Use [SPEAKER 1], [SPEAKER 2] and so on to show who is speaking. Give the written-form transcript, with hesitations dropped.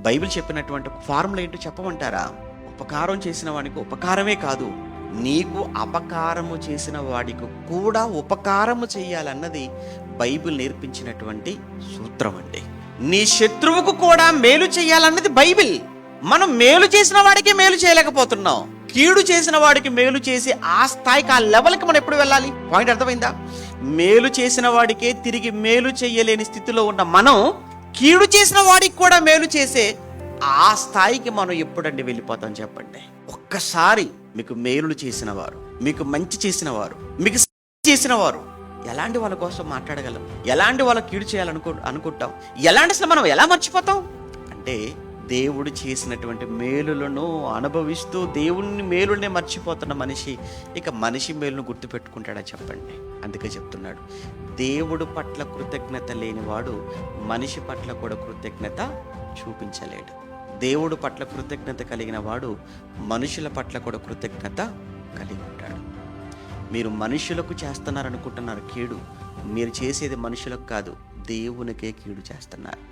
[SPEAKER 1] Bible చెప్పినటువంటి formula ఏంటో చెప్పమంటారా? ఉపకారం చేసిన వాడికి ఉపకారమే కాదు, నీకు అపకారము చేసిన వాడికి కూడా ఉపకారము చేయాలన్నది బైబిల్ నేర్పించినటువంటి సూత్రం అండి. నీ శత్రువుకు కూడా మేలు చేయాలన్నది బైబిల్. మనం మేలు చేసిన వాడికి మేలు చేయలేకపోతున్నాం, కీడు చేసిన వాడికి మేలు చేసి ఆ స్థాయికి, ఆ లెవెల్కి మనం ఎప్పుడు వెళ్ళాలి? పాయింట్ అర్థమైందా? మేలు చేసిన వాడికే తిరిగి మేలు చేయలేని స్థితిలో ఉన్న మనం కీడు చేసిన వాడికి కూడా మేలు చేసే ఆ స్థాయికి మనం ఎప్పుడండి వెళ్ళిపోతాం చెప్పండి? ఒక్కసారి మీకు మేలులు చేసిన వారు, మీకు మంచి చేసిన వారు, మీకు చేసిన వారు, ఎలాంటి వాళ్ళ కోసం మాట్లాడగలం? ఎలాంటి వాళ్ళ కీడు అనుకుంటాం? అసలు మనం ఎలా మర్చిపోతాం అంటే, దేవుడు చేసినటువంటి మేలులను అనుభవిస్తూ దేవుని మేలునే మర్చిపోతున్న మనిషి ఇక మనిషి మేలును గుర్తుపెట్టుకుంటాడా చెప్పండి? అందుకే చెప్తున్నాడు, దేవుడు పట్ల కృతజ్ఞత లేనివాడు మనిషి పట్ల కూడా కృతజ్ఞత చూపించలేడు. దేవుడు పట్ల కృతజ్ఞత కలిగిన వాడు మనుషుల పట్ల కూడా కృతజ్ఞత కలిగి ఉంటాడు. మీరు మనుషులకు చేస్తున్నారనుకుంటున్నారు కీడు, మీరు చేసేది మనుషులకు కాదు, దేవునికే కీడు చేస్తున్నారు.